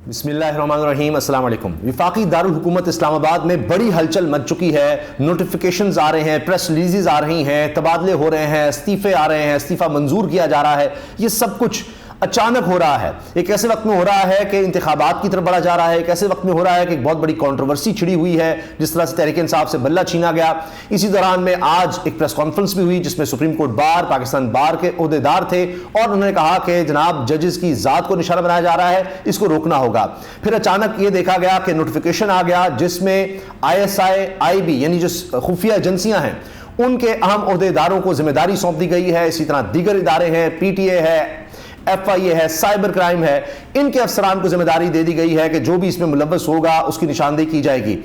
بسم اللہ الرحمن الرحیم، السلام علیکم۔ وفاقی دارالحکومت اسلام آباد میں بڑی ہلچل مچ چکی ہے، نوٹیفیکیشنز آ رہے ہیں، پریس ریلیزز آ رہی ہیں، تبادلے ہو رہے ہیں، استعفے آ رہے ہیں، استعفیٰ منظور کیا جا رہا ہے۔ یہ سب کچھ اچانک ہو رہا ہے، ایک ایسے وقت میں ہو رہا ہے کہ انتخابات کی طرف بڑھا جا رہا ہے، ایک ایسے وقت میں ہو رہا ہے کہ ایک بہت بڑی کنٹروورسی چھڑی ہوئی ہے، جس طرح سے تحریک انصاف سے بلہ چھینا گیا۔ اسی دوران میں آج ایک پریس کانفرنس بھی ہوئی جس میں سپریم کورٹ بار، پاکستان بار کے عہدیدار تھے، اور انہوں نے کہا کہ جناب ججز کی ذات کو نشانہ بنایا جا رہا ہے، اس کو روکنا ہوگا۔ پھر اچانک یہ دیکھا گیا کہ نوٹیفیکیشن آ گیا جس میں ISI یعنی جو خفیہ ایجنسیاں ہیں ان کے اہم عہدیداروں کو ذمہ داری سونپ دی گئی ہے۔ اسی طرح دیگر ادارے ہیں، PTA ہے، FIA ہے، سائبر کرائم ہے، ان کے افسران کو ذمہ داری دے دی گئی ہے کہ جو بھی اس میں ملوث ہوگا اس کی نشاندہی کی جائے گی۔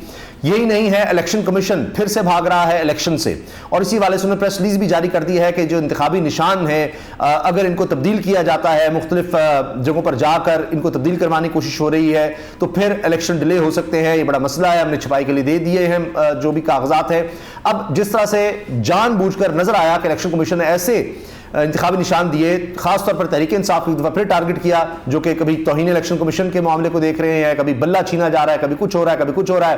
یہی نہیں ہے، الیکشن کمیشن پھر سے بھاگ رہا ہے الیکشن سے، اور اسی والے سے انہوں نے پریس ریلیز بھی جاری کر دی ہے کہ جو انتخابی نشان ہیں اگر ان کو تبدیل کیا جاتا ہے، مختلف جگہوں پر جا کر ان کو تبدیل کروانے کی کوشش ہو رہی ہے تو پھر الیکشن ڈیلے ہو سکتے ہیں۔ یہ بڑا مسئلہ ہے، ہم نے چھپائی کے لیے دے دیے ہیں جو بھی کاغذات ہیں۔ اب جس طرح سے جان بوجھ کر نظر آیا کہ الیکشن کمیشن نے ایسے انتخابی نشان دیے، خاص طور پر تحریک انصاف کی دفعہ پھر ٹارگٹ کیا، جو کہ کبھی توہین الیکشن کمیشن کے معاملے کو دیکھ رہے ہیں، کبھی بلہ چھینا جا رہا ہے، کبھی کچھ ہو رہا ہے، کبھی کچھ ہو رہا ہے۔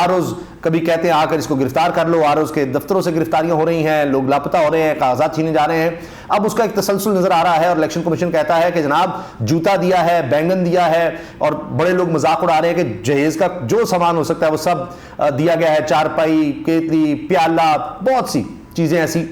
آروز کبھی کہتے ہیں آ کر اس کو گرفتار کر لو، آروز کے دفتروں سے گرفتاریاں ہو رہی ہیں، لوگ لاپتہ ہو رہے ہیں، کاغذات چھینے جا رہے ہیں۔ اب اس کا ایک تسلسل نظر آ رہا ہے، اور الیکشن کمیشن کہتا ہے کہ جناب جوتا دیا ہے، بینگن دیا ہے، اور بڑے لوگ مذاق اڑا رہے ہیں کہ جہیز کا جو سامان ہو سکتا ہے وہ سب دیا گیا ہے، چارپائی، کیتلی، پیالہ، بہت سی چیزیں ایسی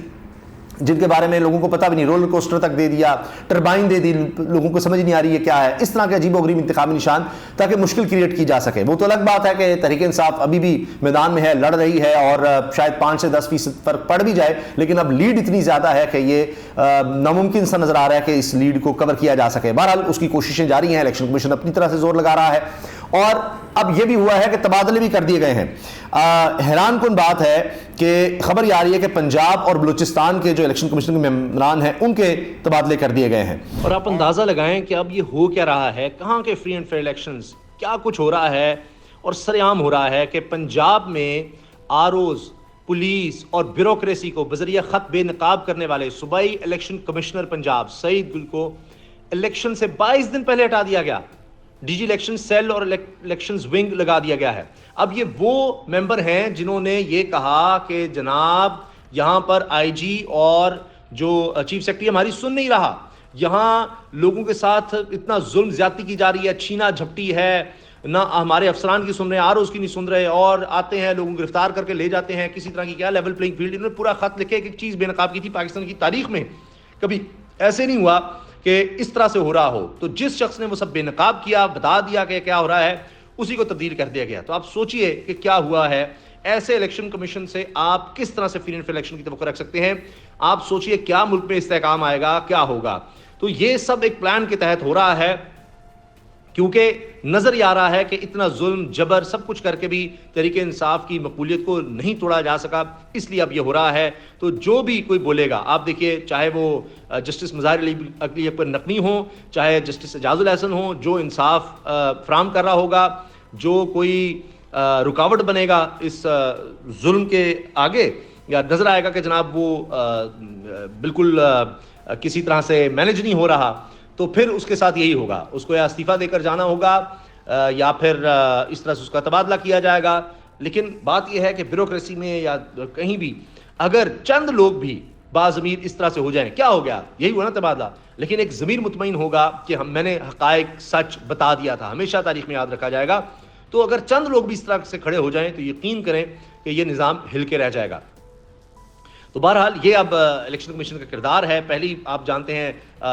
جن کے بارے میں لوگوں کو پتہ بھی نہیں، رولر کوسٹر تک دے دیا، ٹربائن دے دی، لوگوں کو سمجھ نہیں آ رہی ہے کیا ہے، اس طرح کے عجیب و غریب انتخابی نشان تاکہ مشکل کریٹ کی جا سکے۔ وہ تو الگ بات ہے کہ تحریک انصاف ابھی بھی میدان میں ہے، لڑ رہی ہے، اور شاید 5 سے 10% فرق پڑ بھی جائے، لیکن اب لیڈ اتنی زیادہ ہے کہ یہ ناممکن سا نظر آ رہا ہے کہ اس لیڈ کو کور کیا جا سکے۔ بہرحال اس کی کوششیں جاری ہیں، الیکشن کمیشن اپنی طرح سے زور لگا رہا ہے، اور اب یہ بھی ہوا ہے کہ تبادلے بھی کر دیے گئے ہیں۔ حیران کن بات ہے کہ خبر یہ آ رہی ہے کہ پنجاب اور بلوچستان کے جو الیکشن کمیشن کے ممبران ہیں ان کے تبادلے کر دیے گئے ہیں۔ اور آپ اندازہ لگائیں کہ اب یہ ہو کیا رہا ہے، کہاں کے فری اینڈ فیئر الیکشنز، کیا کچھ ہو رہا ہے، اور سر عام ہو رہا ہے کہ پنجاب میں آروز، پولیس اور بیوروکریسی کو بذریعہ خط بے نقاب کرنے والے صوبائی الیکشن کمشنر پنجاب سعید گل کو الیکشن سے 22 دن پہلے ہٹا دیا گیا، DG الیکشن سیل اور الیکشنز ونگ لگا دیا گیا ہے۔ اب یہ وہ ممبر ہیں جنہوں نے یہ کہا کہ جناب یہاں پر IG اور جو چیف سیکرٹری ہماری سن نہیں رہا، یہاں لوگوں کے ساتھ اتنا ظلم زیادتی کی جا رہی ہے، چھینا جھپٹی ہے، نہ ہمارے افسران کی سن رہے ہیں، آروز کی نہیں سن رہے، اور آتے ہیں لوگوں گرفتار کر کے لے جاتے ہیں، کسی طرح کی کیا لیول پلینگ فیلڈ۔ انہوں نے پورا خط لکھے کہ ایک چیز بے نقاب کی تھی، پاکستان کی تاریخ میں کبھی ایسے نہیں ہوا کہ اس طرح سے ہو رہا ہو، تو جس شخص نے وہ سب بے نقاب کیا، بتا دیا کہ کیا ہو رہا ہے، اسی کو تبدیل کر دیا گیا۔ تو آپ سوچئے کہ کیا ہوا ہے۔ ایسے الیکشن کمیشن سے آپ کس طرح سے فری اینڈ فیئر الیکشن کی توقع رکھ سکتے ہیں؟ آپ سوچئے کیا ملک میں استحکام آئے گا، کیا ہوگا۔ تو یہ سب ایک پلان کے تحت ہو رہا ہے، کیونکہ نظر یہ آ رہا ہے کہ اتنا ظلم جبر سب کچھ کر کے بھی تحریک انصاف کی مقبولیت کو نہیں توڑا جا سکا، اس لیے اب یہ ہو رہا ہے۔ تو جو بھی کوئی بولے گا، آپ دیکھیے چاہے وہ جسٹس مظاہر علی اکبر نقوی ہوں، چاہے جسٹس اعجاز الحسن ہوں، جو انصاف فراہم کر رہا ہوگا، جو کوئی رکاوٹ بنے گا اس ظلم کے آگے، یا نظر آئے گا کہ جناب وہ بالکل کسی طرح سے مینج نہیں ہو رہا، تو پھر اس کے ساتھ یہی ہوگا، اس کو یا استعفیٰ دے کر جانا ہوگا، یا پھر اس طرح سے اس کا تبادلہ کیا جائے گا۔ لیکن بات یہ ہے کہ بیوروکریسی میں یا کہیں بھی اگر چند لوگ بھی باضمیر اس طرح سے ہو جائیں، کیا ہو گیا، یہی ہوا نا تبادلہ، لیکن ایک ضمیر مطمئن ہوگا کہ میں نے حقائق سچ بتا دیا تھا، ہمیشہ تاریخ میں یاد رکھا جائے گا۔ تو اگر چند لوگ بھی اس طرح سے کھڑے ہو جائیں تو یقین کریں کہ یہ نظام ہل کے رہ جائے گا۔ تو بہرحال یہ اب الیکشن کمیشن کا کردار ہے۔ پہلی آپ جانتے ہیں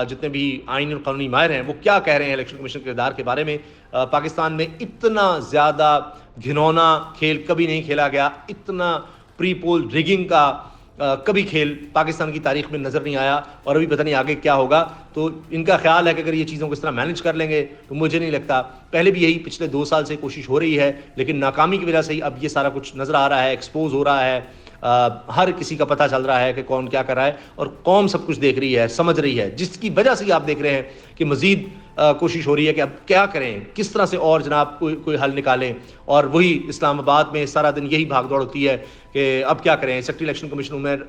جتنے بھی آئینی اور قانونی ماہر ہیں وہ کیا کہہ رہے ہیں الیکشن کمیشن کے کردار کے بارے میں۔ پاکستان میں اتنا زیادہ گھنونا کھیل کبھی نہیں کھیلا گیا، اتنا پری پول ریگنگ کا کبھی کھیل پاکستان کی تاریخ میں نظر نہیں آیا، اور ابھی پتہ نہیں آگے کیا ہوگا۔ تو ان کا خیال ہے کہ اگر یہ چیزوں کو اس طرح مینج کر لیں گے تو مجھے نہیں لگتا، پہلے بھی یہی پچھلے 2 سال سے کوشش ہو رہی ہے، لیکن ناکامی کی وجہ سے ہی اب یہ سارا کچھ نظر آ رہا ہے، ایکسپوز ہو رہا ہے، ہر کسی کا پتہ چل رہا ہے کہ کون کیا کر رہا ہے، اور قوم سب کچھ دیکھ رہی ہے، سمجھ رہی ہے، جس کی وجہ سے آپ دیکھ رہے ہیں کہ مزید کوشش ہو رہی ہے کہ اب کیا کریں, کس طرح سے اور جناب کوئی حل نکالیں, اور وہی اسلام آباد میں سارا دن یہی بھاگ دوڑ ہوتی ہے کہ اب کیا کریں. سیکرٹری الیکشن کمیشن عمر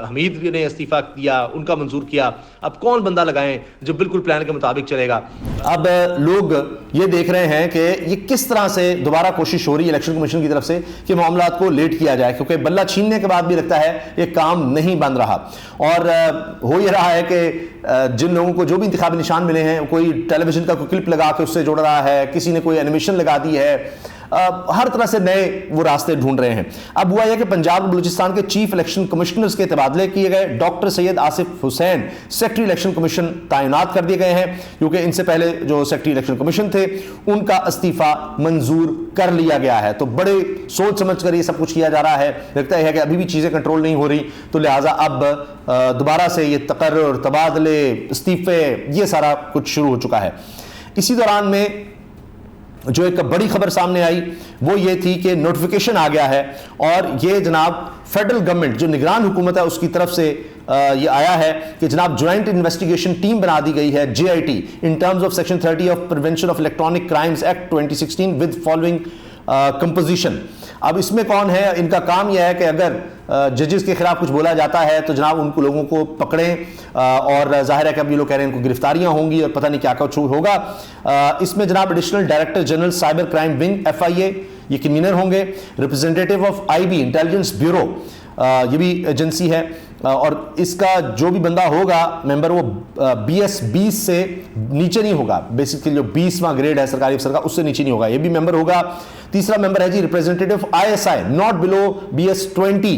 حمید نے استعفیٰ دیا, ان کا منظور کیا, اب کون بندہ لگائیں جو بالکل پلان کے مطابق چلے گا. اب لوگ یہ دیکھ رہے ہیں کہ یہ کس طرح سے دوبارہ کوشش ہو رہی ہے الیکشن کمیشن کی طرف سے کہ معاملات کو لیٹ کیا جائے, کیونکہ بلہ چھیننے کے بعد بھی لگتا ہے یہ کام نہیں بن رہا. اور ہو یہ رہا ہے کہ جن لوگوں کو جو بھی انتخابی نشان ملے ہیں, کوئی ٹیلی ویژن کا کوئی کلپ لگا کے اس سے جوڑ رہا ہے, کسی نے کوئی اینیمیشن لگا دی ہے, ہر طرح سے نئے وہ راستے ڈھونڈ رہے ہیں. اب ہوا یہ کہ پنجاب اور بلوچستان کے چیف الیکشن کمشنرز کے تبادلے کیے گئے. ڈاکٹر سید آصف حسین سیکرٹری الیکشن کمیشن تعینات کر دیے گئے ہیں, کیونکہ ان سے پہلے جو سیکرٹری الیکشن کمیشن تھے ان کا استعفیٰ منظور کر لیا گیا ہے. تو بڑے سوچ سمجھ کر یہ سب کچھ کیا جا رہا ہے. لگتا ہے کہ ابھی بھی چیزیں کنٹرول نہیں ہو رہی, تو لہٰذا اب دوبارہ سے یہ تقرر, تبادلے, استعفے, یہ سارا کچھ شروع ہو چکا ہے. اسی دوران میں جو ایک بڑی خبر سامنے آئی وہ یہ تھی کہ نوٹیفیکیشن آ گیا ہے, اور یہ جناب فیڈرل گورنمنٹ جو نگران حکومت ہے اس کی طرف سے یہ آیا ہے کہ جناب جوائنٹ انویسٹیگیشن ٹیم بنا دی گئی ہے JIT in terms of section 30 of prevention of electronic crimes act 2016 with following composition. اب اس میں کون ہے, ان کا کام یہ ہے کہ اگر ججز کے خلاف کچھ بولا جاتا ہے تو جناب ان کو لوگوں کو پکڑیں, اور ظاہر ہے کہ اب یہ لوگ کہہ رہے ہیں ان کو گرفتاریاں ہوں گی اور پتہ نہیں کیا کچھ ہوگا. اس میں جناب additional director general cyber crime wing FIA یہ کنوینر ہوں گے, ریپرزینٹیٹیو آف IB انٹیلیجنس بیورو یہ بھی ایجنسی ہے, اور اس کا جو بھی بندہ ہوگا ممبر وہ BS 20 سے نیچے نہیں ہوگا. بیسکلی جو 20واں گریڈ ہے سرکاری افسر کا اس سے نیچے نہیں ہوگا, یہ بھی ممبر ہوگا. تیسرا ممبر ہے جی ریپرزینٹیٹیو ISI ناٹ بلو BS 20,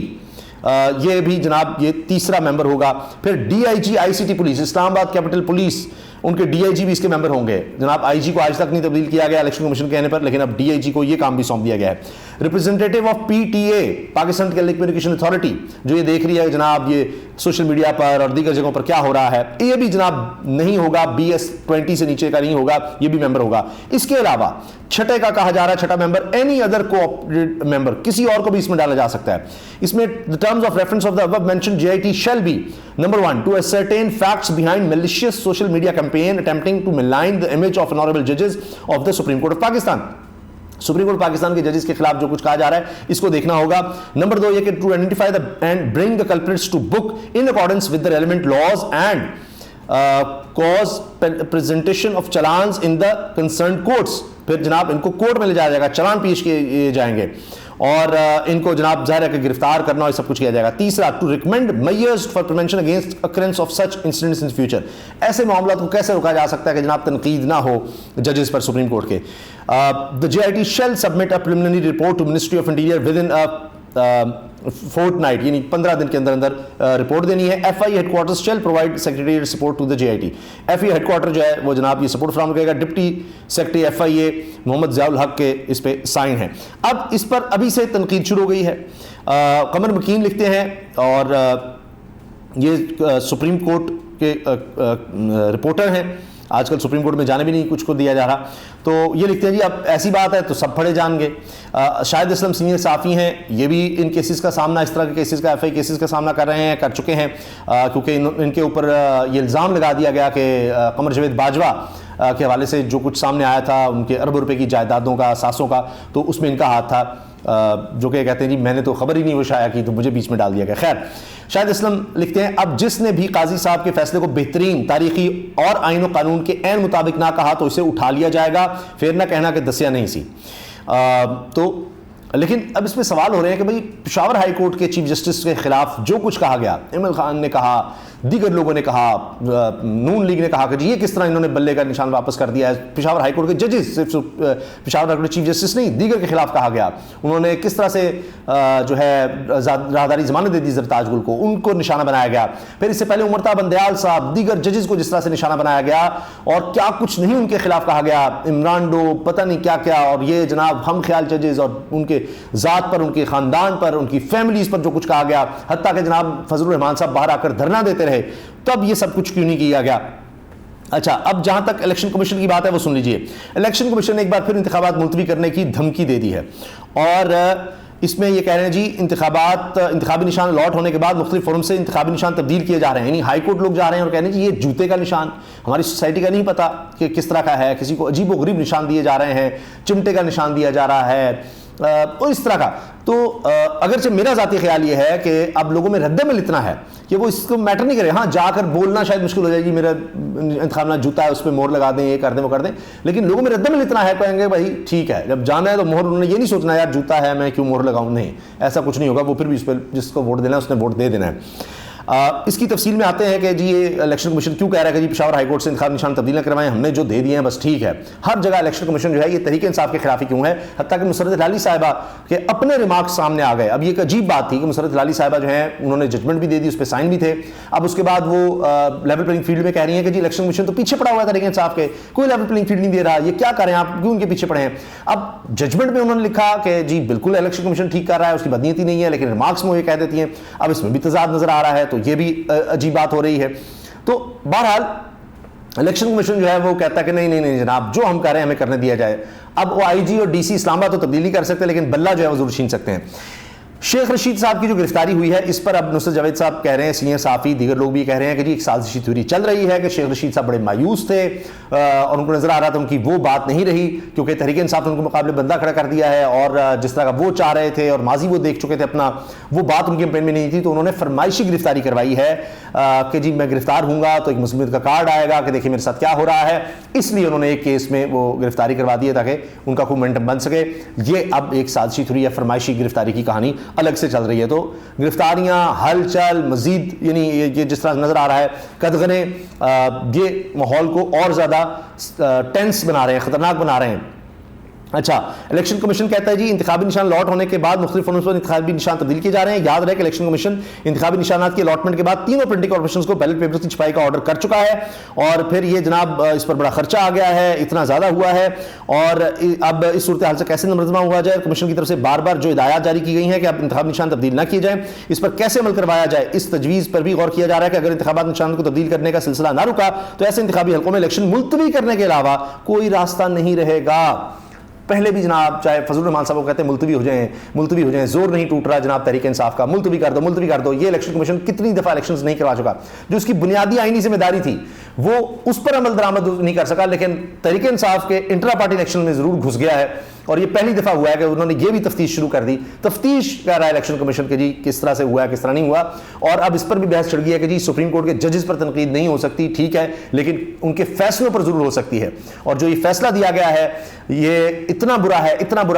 یہ بھی جناب یہ تیسرا ممبر ہوگا. پھر DIG ICT پولیس اسلام آباد کیپٹل پولیس, ان کے DIG بھی اس کے ممبر ہوں گے. جناب IG کو آج تک نہیں تبدیل کیا گیا الیکشن کمیشن کہنے پر, لیکن اب DIG کو یہ کام بھی سونپ دیا گیا ہے. Representative of PTA Pakistan telecommunication authority جو یہ دیکھ رہی ہے جناب یہ سوشل میڈیا پر اور دیگر جگہوں پر کیا ہو رہا ہے, یہ بھی جناب نہیں ہوگا, BS 20 سے نیچے کا نہیں ہوگا, یہ بھی ممبر ہوگا. اس کے علاوہ چھٹے کا کہا جا رہا ہے چھٹا ممبر اینی ادر کوآپریٹڈ ممبر, کسی اور کو بھی اس میں ڈالا جا سکتا ہے. اس میں the terms of reference of the above mentioned JIT shall be number 1 to ascertain facts behind malicious social media campaign attempting to malign the image of honorable judges of the Supreme Court of Pakistan. Supreme court Pakistan کے ججز کے خلاف جو کچھ کہا جا رہا ہے اس کو دیکھنا ہوگا. نمبر 2 یہ کہ to identify and bring the culprits to book in accordance with the relevant laws and cause presentation of challans in the concerned courts. پھر جناب ان کو کورٹ میں لے جایا جائے گا, چلان پیش کیے جائیں گے, اور ان کو جناب ظاہر ہے کہ گرفتار کرنا اور سب کچھ کیا جائے گا. تیسرا to recommend measures for prevention against occurrence of such incidents in future. ایسے معاملات کو کیسے روکا جا سکتا ہے کہ جناب تنقید نہ ہو ججز پر سپریم کورٹ کے. The JIT shall submit a preliminary report to Ministry of Interior within a fortnight, یعنی 15 دن کے اندر اندر رپورٹ دینی ہے. FI headquarter shall provide secretarial support to the JIT. FI headquarter جو ہے وہ جناب یہ سپورٹ فراہم کرے گا. Deputy secretary FIA Muhammad Zia ul-Haq کے اس پہ سائن ہیں. اب اس پر ابھی سے تنقید شروع ہو گئی ہے. قمر مکین لکھتے ہیں, اور یہ سپریم کورٹ کے رپورٹر ہیں, آج کل سپریم کورٹ میں جانے بھی نہیں کچھ کو دیا جا رہا, تو یہ لکھتے ہیں جی اب ایسی بات ہے تو سب پڑھے جان گے. شاہد اسلم سینئر صحافی ہیں, یہ بھی ان کیسز کا سامنا, اس طرح کے کیسز کا FI کیسز کا سامنا کر رہے ہیں, کر چکے ہیں, کیونکہ ان کے اوپر یہ الزام لگا دیا گیا کہ قمر جاوید باجوہ کے حوالے سے جو کچھ سامنے آیا تھا ان کے ارب روپے کی جائیدادوں کا, اثاثوں کا, تو اس میں ان کا ہاتھ تھا, جو کہ کہتے ہیں جی میں نے تو خبر ہی نہیں وہ شائع کی تو مجھے بیچ میں ڈال دیا گیا. خیر, شاہد اسلم لکھتے ہیں اب جس نے بھی قاضی صاحب کے فیصلے کو بہترین تاریخی اور آئین و قانون کے عین مطابق نہ کہا تو اسے اٹھا لیا جائے گا, پھر نہ کہنا کہ دسیا نہیں سی. تو لیکن اب اس پہ سوال ہو رہے ہیں کہ بھئی پشاور ہائی کورٹ کے چیف جسٹس کے خلاف جو کچھ کہا گیا, عمران خان نے کہا, دیگر لوگوں نے کہا, نون لیگ نے کہا کہ جی یہ کس طرح انہوں نے بلے کا نشان واپس کر دیا ہے. پشاور ہائی کورٹ کے ججز, صرف پشاور ہائی کورٹ کے چیف جسٹس نہیں, دیگر کے خلاف کہا گیا. انہوں نے کس طرح سے جو ہے راہداری ضمانت دے دی زرتاج گل کو, ان کو نشانہ بنایا گیا. پھر اس سے پہلے عمرتا بندیال صاحب, دیگر ججز کو جس طرح سے نشانہ بنایا گیا, اور کیا کچھ نہیں ان کے خلاف کہا گیا, عمران ڈو, پتہ نہیں کیا کیا, اور یہ جناب ہم خیال ججز اور ان کے ذات پر, ان کے خاندان پر, ان کی فیملیز پر جو کچھ کہا گیا, حتیٰ کہ جناب فضل الرحمان صاحب باہر آ کر دھرنا دیتے رہے, تب یہ سب کچھ کیوں نہیں کیا گیا. اچھا, اب جہاں تک الیکشن کمیشن کی بات ہے وہ سن لیجئے. الیکشن کمیشن نے ایک بار پھر انتخابات ملتوی کرنے کی دھمکی دے دی ہے, اور اس میں یہ کہہ رہے ہیں جی انتخابی نشان لاٹ ہونے کے بعد مختلف فورم سے انتخابی نشان تبدیل کیے جا رہے ہیں، یعنی ہائی کورٹ لوگ جا رہے ہیں اور کہہ رہے ہیں جی یہ جوتے کا نشان ہماری سوسائٹی کا نہیں پتا کہ کس طرح کا ہے، کسی کو عجیب و غریب نشان دیے جا رہے ہیں، چمٹے کا نشان دیا جا رہا ہے اور اس طرح کا. تو اگرچہ میرا ذاتی خیال یہ ہے کہ اب لوگوں میں رد عمل اتنا ہے کہ وہ اس کو میٹر نہیں کرے. ہاں جا کر بولنا شاید مشکل ہو جائے گی، میرا انتخاب جوتا ہے اس پہ مہر لگا دیں، یہ کر دیں وہ کر دیں، لیکن لوگوں میں رد عمل اتنا ہے کہیں گے بھائی ٹھیک ہے جب جانا ہے تو مہر. انہوں نے یہ نہیں سوچنا یار جوتا ہے میں کیوں مہر لگاؤں، نہیں ایسا کچھ نہیں ہوگا. وہ پھر بھی اس پہ جس کو ووٹ دینا ہے اس نے ووٹ دے دینا ہے. اس کی تفصیل میں آتے ہیں کہ جی یہ الیکشن کمیشن کیوں کہہ رہا ہے کہ جی پشاور ہائی کورٹ سے انتخاب نشان تبدیل نہ کروائیں، ہم نے جو دے دیے ہیں بس ٹھیک ہے. ہر جگہ الیکشن کمیشن جو ہے یہ تحریک انصاف کے خلاف ہی کیوں ہے، حتیٰ کہ مسرت ہلالی صاحبہ کے اپنے ریمارکس سامنے آ گئے. اب یہ ایک عجیب بات تھی کہ مسرت ہلالی صاحبہ جو ہیں انہوں نے ججمنٹ بھی دے دی، اس پہ سائن بھی تھے. اب اس کے بعد وہ لیول پلینگ فیلڈ میں کہہ رہی ہیں کہ جی الیکشن کمیشن تو پیچھے پڑا ہوا ہے تحریک انصاف کے، کوئی لیول پلینگ فیلڈ نہیں دے رہا، یہ کیا کریں آپ کیوں ان کے پیچھے پڑے ہیں. اب ججمنٹ میں انہوں نے لکھا کہ جی بالکل الیکشن کمیشن ٹھیک کر رہا ہے، اس کی بدنیتی نہیں ہے، لیکن ریمارکس میں وہ یہ کہہ دیتی ہیں. اب اس میں بھی تضاد نظر آ رہا ہے تو یہ بھی عجیب بات ہو رہی ہے. تو بہرحال الیکشن کمیشن جو ہے وہ کہتا ہے کہ نہیں جناب جو ہم کر رہے ہیں ہمیں کرنے دیا جائے. اب وہ آئی جی اور ڈی سی اسلام آباد تو تبدیلی کر سکتے ہیں لیکن بلہ جو ہے وہ ضرور چھین سکتے ہیں. شیخ رشید صاحب کی جو گرفتاری ہوئی ہے اس پر اب نصرت جاوید صاحب کہہ رہے ہیں، سینئر صحافی دیگر لوگ بھی کہہ رہے ہیں کہ جی ایک سازشی تھیوری چل رہی ہے کہ شیخ رشید صاحب بڑے مایوس تھے اور ان کو نظر آ رہا تھا ان کی وہ بات نہیں رہی کیونکہ تحریک انصاف نے ان کے مقابلے بندہ کھڑا کر دیا ہے اور جس طرح کا وہ چاہ رہے تھے اور ماضی وہ دیکھ چکے تھے اپنا وہ بات ان کے کیمپین میں نہیں تھی. تو انہوں نے فرمائشی گرفتاری کروائی ہے کہ جی میں گرفتار ہوں گا تو ایک مسلمیت کا کارڈ آئے گا کہ دیکھیں میرے ساتھ کیا ہو رہا ہے. اس لیے انہوں نے ایک کیس میں وہ گرفتاری کروا دی ہے تاکہ ان کا کوئی مومنٹم بن سکے. یہ اب ایک سازشی تھیوری یا فرمائشی گرفتاری کی کہانی الگ سے چل رہی ہے. تو گرفتاریاں ہلچل مزید یعنی یہ جس طرح نظر آ رہا ہے قدغنے یہ ماحول کو اور زیادہ ٹینس بنا رہے ہیں، خطرناک بنا رہے ہیں. اچھا الیکشن کمیشن کہتا ہے جی انتخابی نشان لاٹ ہونے کے بعد مختلف فورمز پر انتخابی نشان تبدیل کیے جا رہے ہیں. یاد رہے کہ الیکشن کمیشن انتخابی نشانات کی الاٹمنٹ کے بعد تینوں پرنٹنگ کارپوریشنز کو بیلٹ پیپرز کی چھپائی کا آرڈر کر چکا ہے اور پھر یہ جناب اس پر بڑا خرچہ آ گیا ہے، اتنا زیادہ ہوا ہے. اور اب اس صورتحال سے کیسے منظمہ ہوا جائے، کمیشن کی طرف سے بار بار جو ہدایات جاری کی گئی ہیں کہ اب انتخابی نشان تبدیل نہ کیے جائیں اس پر کیسے عمل کروایا جائے، اس تجویز پر بھی غور کیا جا رہا ہے کہ اگر انتخابات نشان کو تبدیل کرنے کا سلسلہ نہ رکا تو ایسے انتخابی حلقوں میں الیکشن ملتوی کرنے کے علاوہ کوئی راستہ نہیں رہے گا. پہلے بھی جناب چاہے فضل الرحمان صاحب کو کہتے ہیں ملتوی ہو جائیں، زور نہیں ٹوٹ رہا جناب تحریک انصاف کا، ملتوی کر دو. یہ الیکشن کمیشن کتنی دفعہ الیکشنز نہیں کروا چکا، جو اس کی بنیادی آئینی ذمہ داری تھی وہ اس پر عمل درآمد نہیں کر سکا، لیکن تحریک انصاف کے انٹرا پارٹی الیکشن میں ضرور گھس گیا ہے. اور یہ پہلی دفعہ ہوا ہے کہ انہوں نے یہ بھی تفتیش شروع کر دی. تفتیش کر رہا ہے الیکشن کمیشن کے جی کس طرح سے ہوا ہے کس طرح نہیں ہوا. اور اب اس پر بھی بحث چڑھ گئی ہے کہ جی سپریم کورٹ کے ججز پر تنقید نہیں ہو سکتی، ٹھیک ہے، لیکن ان کے فیصلوں پر ضرور ہو سکتی ہے. اور جو یہ فیصلہ دیا گیا ہے یہ اتنا برا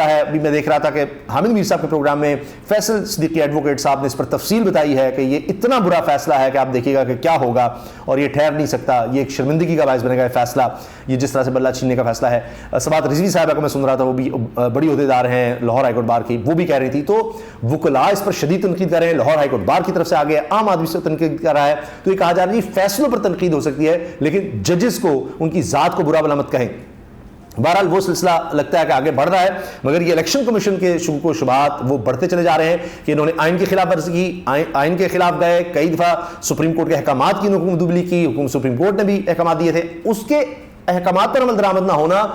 ہے. ابھی میں دیکھ رہا تھا کہ حامد میر صاحب کے پروگرام میں فیصل صدیقی ایڈوکیٹ صاحب نے اس پر تفصیل بتائی ہے کہ یہ اتنا برا فیصلہ ہے کہ آپ دیکھیے گا کہ کیا ہوگا اور یہ ٹھہر نہیں سکتا، یہ ایک شرمندگی کا باعث بنے گا یہ فیصلہ، یہ جس طرح سے بلہ چھیننے کا فیصلہ ہے. سبات رضوی صاحبہ کو میں سن رہا تھا، وہ بھی بڑی عہدیدار ہیں لاہور ہائی کورٹ بار کی، وہ بھی کہہ رہی تھی. تو وکلاء اس پر شدید تنقید کر رہے ہیں، لاہور ہائی کورٹ بار کی طرف سے آگے عام آدمی سے تنقید کر رہا ہے. تو یہ کہا جا رہا ہے فیصلوں پر تنقید ہو سکتی ہے لیکن ججز کو ان کی ذات کو برا بھلا مت کہیں. بہرحال وہ سلسلہ لگتا ہے کہ آگے بڑھ رہا ہے، مگر یہ الیکشن کمیشن کے شکوک و شبہات وہ بڑھتے چلے جا رہے ہیں کہ انہوں نے آئین کی خلاف ورزی کی، آئین کے خلاف گئے، کئی دفعہ سپریم کورٹ کے احکامات کی حکومت دبلی کی، سپریم کورٹ نے بھی احکامات دیے تھے، اس کے احکامات پر عمل درآمد نہ ہونا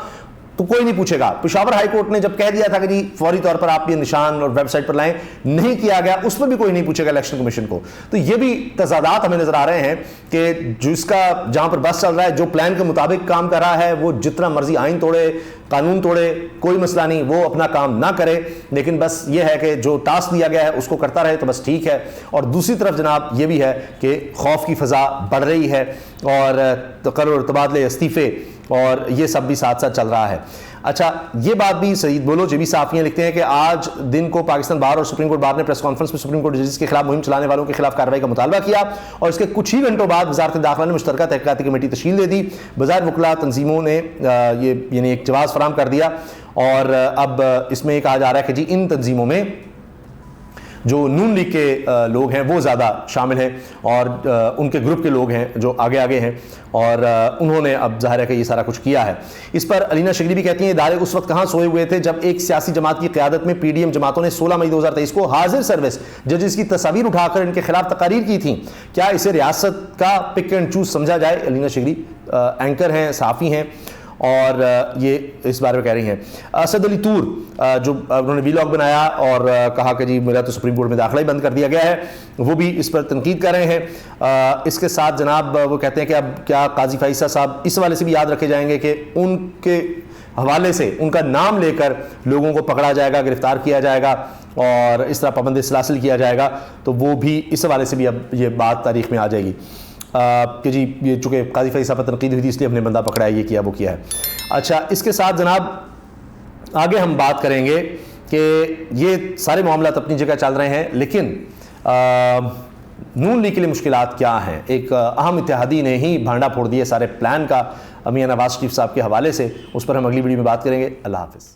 تو کوئی نہیں پوچھے گا. پشاور ہائی کورٹ نے جب کہہ دیا تھا کہ جی فوری طور پر آپ یہ نشان اور ویب سائٹ پر لائیں، نہیں کیا گیا، اس پر بھی کوئی نہیں پوچھے گا الیکشن کمیشن کو. تو یہ بھی تضادات ہمیں نظر آ رہے ہیں کہ جس کا جہاں پر بس چل رہا ہے، جو پلان کے مطابق کام کر رہا ہے، وہ جتنا مرضی آئین توڑے قانون توڑے کوئی مسئلہ نہیں، وہ اپنا کام نہ کرے، لیکن بس یہ ہے کہ جو ٹاسک دیا گیا ہے اس کو کرتا رہے تو بس ٹھیک ہے. اور دوسری طرف جناب یہ بھی ہے کہ خوف کی فضا بڑھ رہی ہے اور تقرر تبادلے استعفے اور یہ سب بھی ساتھ ساتھ چل رہا ہے. اچھا یہ بات بھی سعید بولو جبی صحافیاں لکھتے ہیں کہ آج دن کو پاکستان بار اور سپریم کورٹ بار نے پریس کانفرنس میں سپریم کورٹ ججز کے خلاف مہم چلانے والوں کے خلاف کارروائی کا مطالبہ کیا اور اس کے کچھ ہی گھنٹوں بعد وزارت داخلہ نے مشترکہ تحقیقاتی کمیٹی تشکیل دے دی. بظاہر وکلاء تنظیموں نے یہ یعنی ایک جواز فراہم کر دیا اور اب اس میں یہ کہا جا رہا ہے کہ جی ان تنظیموں میں جو نون لیگ کے لوگ ہیں وہ زیادہ شامل ہیں اور ان کے گروپ کے لوگ ہیں جو آگے ہیں اور انہوں نے اب ظاہر ہے کہ یہ سارا کچھ کیا ہے. اس پر علینا شگری بھی کہتی ہیں ادارے اس وقت کہاں سوئے ہوئے تھے جب ایک سیاسی جماعت کی قیادت میں پی ڈی ایم جماعتوں نے 16 مئی 2023 کو حاضر سروس ججز کی تصاویر اٹھا کر ان کے خلاف تقاریر کی تھیں. کیا اسے ریاست کا پک اینڈ چوز سمجھا جائے؟ علینا شگری اینکر ہیں، صحافی ہیں اور یہ اس بارے میں کہہ رہی ہیں. اسد علی طور جو انہوں نے ویلاگ بنایا اور کہا کہ جی میرا تو سپریم کورٹ میں داخلہ ہی بند کر دیا گیا ہے, وہ بھی اس پر تنقید کر رہے ہیں. اس کے ساتھ جناب وہ کہتے ہیں کہ اب کیا قاضی فائزہ صاحب اس والے سے بھی یاد رکھے جائیں گے کہ ان کے حوالے سے ان کا نام لے کر لوگوں کو پکڑا جائے گا, گرفتار کیا جائے گا اور اس طرح پابند سلاسل کیا جائے گا, تو وہ بھی اس حوالے سے بھی اب یہ بات تاریخ میں آ جائے گی کہ جی یہ چونکہ قاضی فائزہ صاحب پر تنقید ہوئی تھی اس لیے ہم نے بندہ پکڑا ہے, یہ کیا وہ کیا ہے. اچھا اس کے ساتھ جناب آگے ہم بات کریں گے کہ یہ سارے معاملات اپنی جگہ چل رہے ہیں, لیکن نون لیگ کے لیے مشکلات کیا ہیں. ایک اہم اتحادی نے ہی بھانڈا پھوڑ دیا سارے پلان کا میاں نواز شریف صاحب کے حوالے سے, اس پر ہم اگلی ویڈیو میں بات کریں گے. اللہ حافظ.